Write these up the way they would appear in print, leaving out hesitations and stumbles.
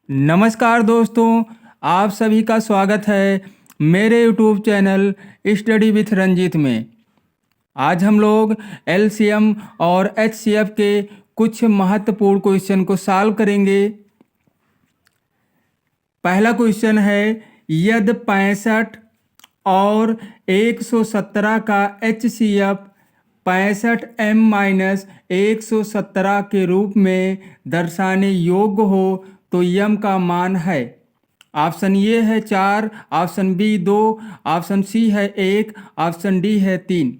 नमस्कार दोस्तों, आप सभी का स्वागत है मेरे YouTube channel study with Ranjit में। आज हम लोग एलसीएम और एचसीएफ के कुछ महत्वपूर्ण क्वेश्चन को सॉल्व करेंगे। पहला क्वेश्चन है, यदि 65 और 117 का एचसीएफ 65m-117 के रूप में दर्शाने योग्य हो तो यम का मान है। ऑप्शन ए है 4, ऑप्शन बी 2, ऑप्शन सी है 1, ऑप्शन डी है 3।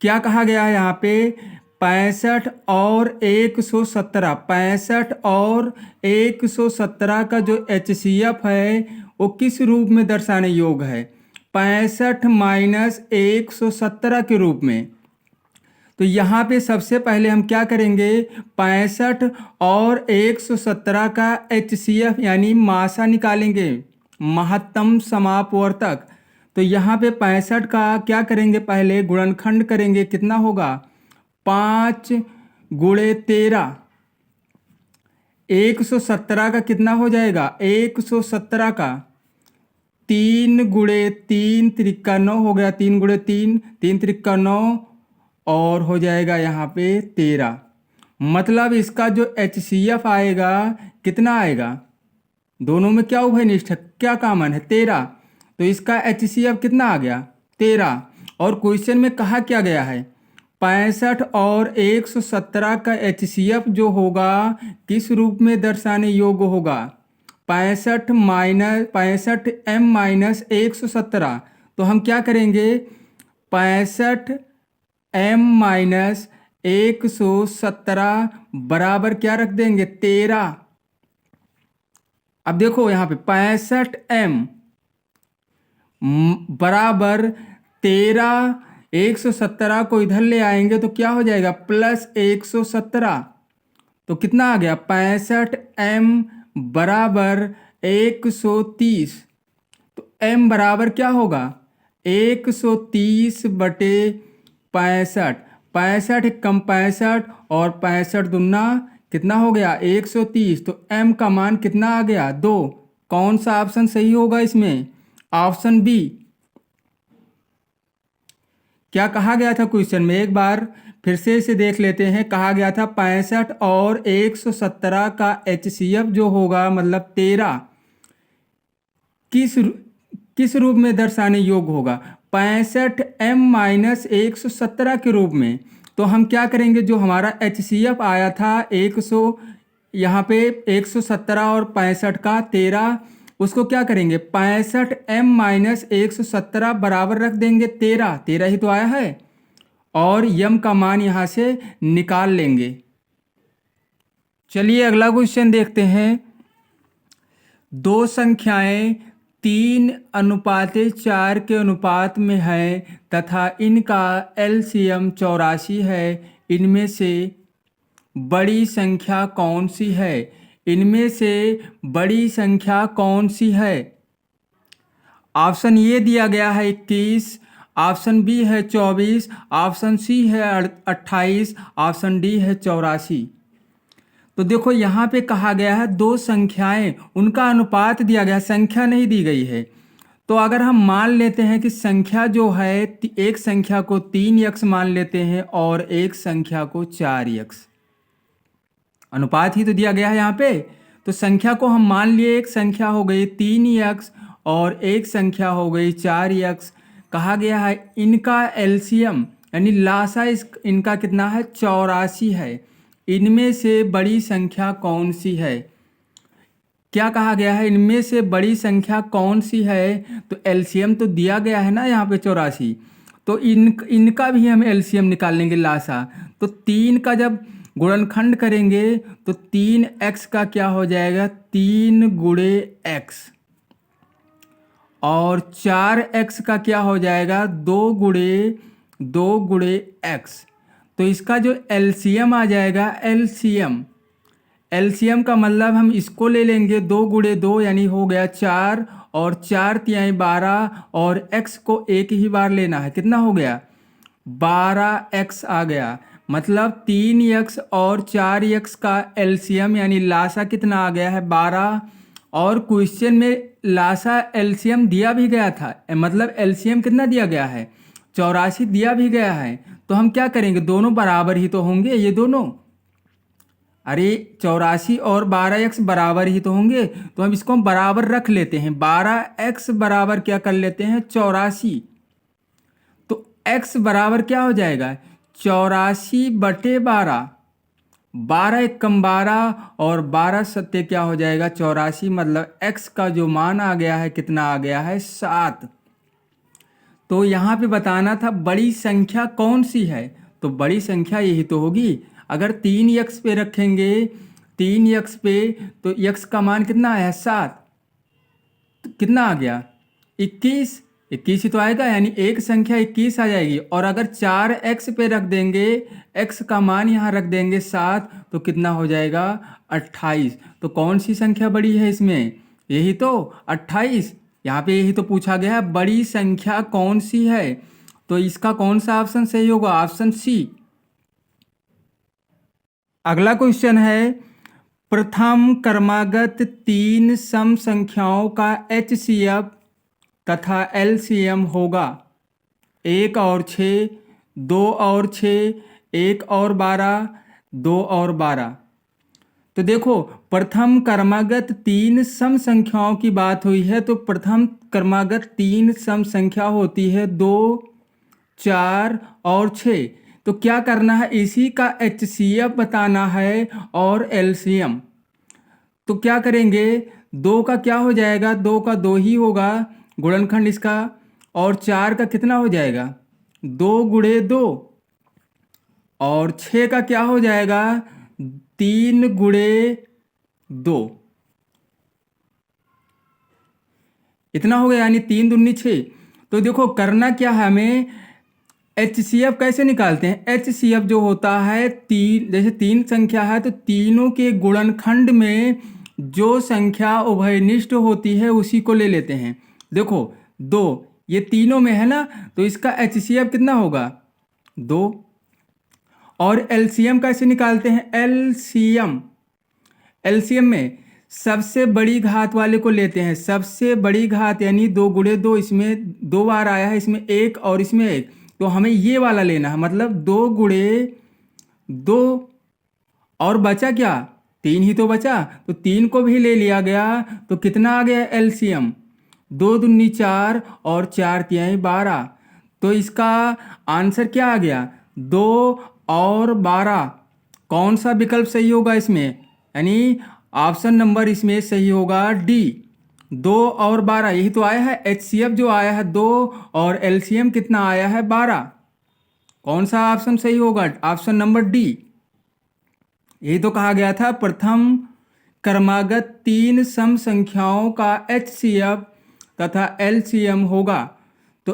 क्या कहा गया है यहाँ पे? 65 और 117, 65 और 117 का जो एचसीएफ है वो किस रूप में दर्शाने योग्य है? 65 - 117 के रूप में। तो यहाँ पे सबसे पहले हम क्या करेंगे? 65 और 117 का एचसीएफ यानी मासा निकालेंगे, महत्तम समापवर्तक। तो यहाँ पे 65 का क्या करेंगे? पहले गुणनखंड करेंगे, कितना होगा? 5 × 13। 117 का कितना हो जाएगा? 117 का 3 × 3 त्रिका 9 हो गया, 3 × 3 3 त्रिका 9 और हो जाएगा यहाँ पे 13। मतलब इसका जो एचसीएफ आएगा कितना आएगा? दोनों में क्या उभयनिष्ठ है, क्या कॉमन है? 13। तो इसका एचसीएफ कितना आ गया? 13। और क्वेश्चन में कहा क्या गया है? 65 और 117 का एचसीएफ जो होगा किस रूप में दर्शाने योग्य होगा? 65m-117। तो हम क्या करेंगे? 65m-117 बराबर क्या रख देंगे? 13। अब देखो यहाँ पे 65m बराबर 13, 117 को इधर ले आएंगे तो क्या हो जाएगा? प्लस 117। तो कितना आ गया? 65m बराबर 130। तो m बराबर क्या होगा? 130 बटे 65। 65 एक कम 65 और 65 दूना कितना हो गया? 130। तो m का मान कितना आ गया? 2। कौन सा ऑप्शन सही होगा इसमें? Option B. क्या कहा गया था क्वेश्चन में? एक बार फिर से इसे देख लेते हैं। कहा गया था 65 और 117 का एचसीएफ जो होगा मतलब 13 किस रूप में दर्शाने योग्य होगा? 65m-117 के रूप में। तो हम क्या करेंगे? जो हमारा एचसीएफ आया था 100, यहाँ पे 117 और 65 का 13, उसको क्या करेंगे? 65m-117 बराबर रख देंगे 13। 13 ही तो आया है और यम का मान यहाँ से निकाल लेंगे। चलिए अगला क्वेश्चन देखते हैं। दो संख्याएं 3:4 के अनुपात में है तथा इनका एलसीएम 84 है। इनमें से बड़ी संख्या कौन सी है? इनमें से बड़ी संख्या कौन सी है? ऑप्शन ए दिया गया है 21, ऑप्शन बी है 24, ऑप्शन सी है 28, ऑप्शन डी है 84। तो देखो यहाँ पे कहा गया है दो संख्याएं, उनका अनुपात दिया गया है, संख्या नहीं दी गई है। तो अगर हम मान लेते हैं कि संख्या जो है एक संख्या को 3x मान लेते हैं और एक संख्या को 4x, अनुपात ही तो दिया गया है यहाँ पे। तो संख्या को हम मान लिए, एक संख्या हो गई 3x और एक संख्या हो गई 4x। कहा गया है इनका एलसीएम यानी लासा इनका कितना है? 84 है। इनमें से बड़ी संख्या कौन सी है? क्या कहा गया है? इनमें से बड़ी संख्या कौन सी है? तो एलसीएम तो दिया गया है ना यहाँ पे 84। तो इनका भी हम एलसीएम निकाल लेंगे, लासा। तो 3 का जब गुणनखंड करेंगे तो 3x का क्या हो जाएगा? 3 × x। और 4x का क्या हो जाएगा? 2 × x। तो इसका जो एलसीएम आ जाएगा, एलसीएम का मतलब हम इसको ले लेंगे 2 × 2 यानी हो गया 4 और 4 × 12 और x को एक ही बार लेना है। कितना हो गया? 12x आ गया। मतलब 3x और 4x का एलसीएम यानी लासा कितना आ गया है 12। और क्वेश्चन में लासा एलसीएम दिया भी गया था, मतलब एलसीएम कितना दिया गया है 84 दिया भी गया है। तो हम क्या करेंगे, दोनों बराबर ही तो होंगे ये दोनों। अरे 84 और 12x बराबर ही तो होंगे, तो हम इसको बराबर रख लेते हैं। 12x बराबर क्या कर लेते हैं 84। तो x बराबर क्या हो जाएगा 84/12। 12 एकम 12 और 12 सत्ते क्या हो जाएगा 84। मतलब x का जो मान आ गया है कितना आ गया है 7। तो यहाँ पे बताना था बड़ी संख्या कौन सी है, तो बड़ी संख्या यही तो होगी। अगर 3x पे रखेंगे 3x पे, तो x का मान कितना है 7, तो कितना आ गया 21। 21 ही तो आएगा, यानी एक संख्या 21 आ जाएगी। और अगर 4x पे रख देंगे, x का मान यहाँ रख देंगे 7, तो कितना हो जाएगा 28। तो कौन सी संख्या बड़ी है इसमें, यही तो 28। यहाँ पे यही तो पूछा गया है बड़ी संख्या कौन सी है। तो इसका कौन सा ऑप्शन सही होगा, ऑप्शन सी। अगला क्वेश्चन है प्रथम क्रमागत 3 सम संख्याओं का HCF तथा LCM होगा 1 और 6, 2 और 6, 1 और 12, 2 और 12। तो देखो प्रथम क्रमागत 3 सम संख्याओं की बात हुई है, तो प्रथम क्रमागत 3 सम संख्या होती है 2, 4 और 6। तो क्या करना है, इसी का HCF बताना है और LCM। तो क्या करेंगे, 2 का क्या हो जाएगा, 2 का 2 ही होगा गुणनखंड इसका। और 4 का कितना हो जाएगा 2 गुणे 2। और 6 का क्या हो जाएगा 3 गुणे 2। इतना हो गया, यानी 3 दूनी 6। तो देखो करना क्या है हमें, HCF कैसे निकालते हैं। HCF जो होता है तीन, जैसे 3 संख्या है तो तीनों के गुणनखंड में जो संख्या उभयनिष्ठ होती है उसी को ले लेते हैं। देखो 2 ये तीनों में है ना, तो इसका HCF कितना होगा 2। और LCM कैसे निकालते हैं, LCM में सबसे बड़ी घात वाले को लेते हैं। सबसे बड़ी घात यानी 2 गुणे 2, इसमें 2 बार आया है, इसमें 1 और इसमें 1, तो हमें ये वाला लेना है। मतलब 2 गुणे 2 और बचा क्या 3 ही तो बचा, तो 3 को भी ले लिया गया। तो कितना आ गया LCM 2 दूनी 4 और 4 तिहाई 12। तो इसका आंसर क्या आ गया 2 और 12। कौन सा विकल्प सही होगा इसमें, यानी ऑप्शन नंबर इसमें सही होगा डी 2 और 12। यही तो आया है HCF जो आया है 2 और LCM कितना आया है 12। कौन सा ऑप्शन सही होगा, ऑप्शन नंबर डी। यही तो कहा गया था प्रथम क्रमागत 3 सम संख्याओं का HCF तथा LCM होगा। तो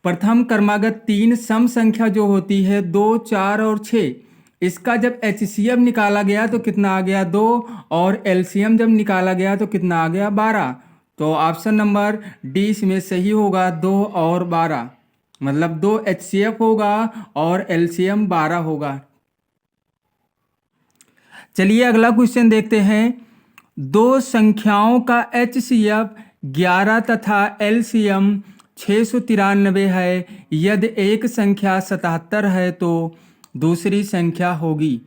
प्रथम क्रमागत 3 सम संख्या जो होती है 2, 4 और 6, इसका जब HCF निकाला गया तो कितना आ गया 2, और LCM जब निकाला गया तो कितना आ गया 12। तो ऑप्शन नंबर डी इसमें सही होगा 2 और 12। मतलब 2 HCF होगा और LCM 12 होगा। चलिए अगला क्वेश्चन देखते हैं। दो संख्याओं का HCF 11 तथा LCM 693 है। यदि एक संख्या 77 है तो दूसरी संख्या होगी।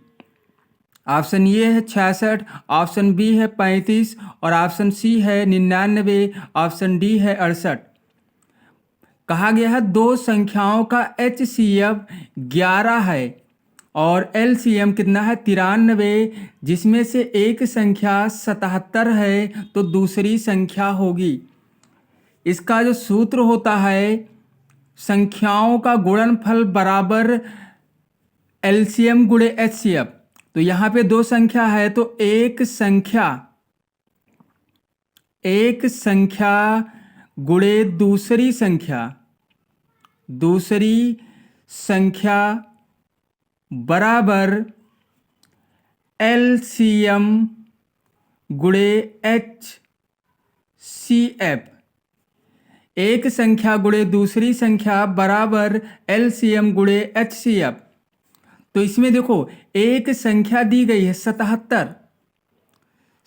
ऑप्शन ए है 66, ऑप्शन बी है 35 और ऑप्शन सी है 99, ऑप्शन डी है 68। कहा गया है दो संख्याओं का HCF 11 है और LCM कितना है 93, जिसमें से एक संख्या 77 है तो दूसरी संख्या होगी। इसका जो सूत्र होता है संख्याओं का गुणनफल बराबर LCM गुणे HCF। तो यहाँ पे दो संख्या है तो एक संख्या गुणे दूसरी संख्या बराबर LCM गुणे HCF। एक संख्या गुणे दूसरी संख्या बराबर LCM गुणे HCF। तो इसमें देखो एक संख्या दी गई है 77,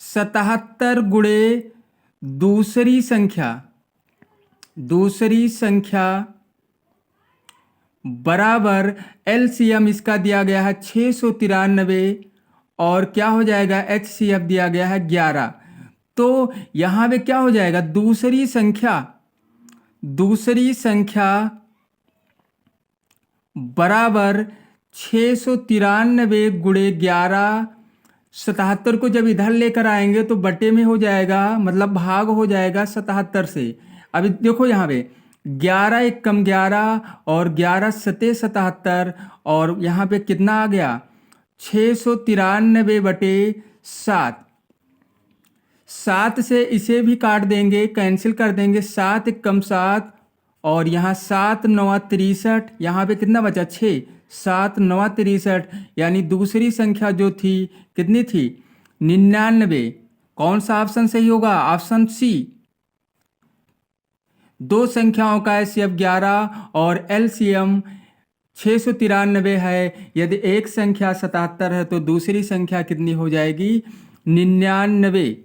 77 गुणे दूसरी संख्या बराबर एलसीएम इसका दिया गया है 693 और क्या हो जाएगा एचसीएफ दिया गया है 11। तो यहां पे क्या हो जाएगा, दूसरी संख्या बराबर 693 गुणे 11। 77 को जब इधर लेकर आएंगे तो बटे में हो जाएगा, मतलब भाग हो जाएगा 77 से। अभी देखो यहाँ पे 11 एक कम 11 और 11 सते 77 और यहाँ पे कितना आ गया 693 बटे 7। 7 से इसे भी काट देंगे, कैंसिल कर देंगे, 7 एक कम 7 और यहाँ 7 9 63, यहाँ पे कितना बचा 6, 7 9 63, यानी दूसरी संख्या जो थी कितनी थी 99। कौन सा ऑप्शन सही होगा, ऑप्शन सी। दो संख्याओं का एचसीएफ 11 और एलसीएम 693 है। यदि एक संख्या 77 है तो दूसरी संख्या कितनी हो जाएगी 99।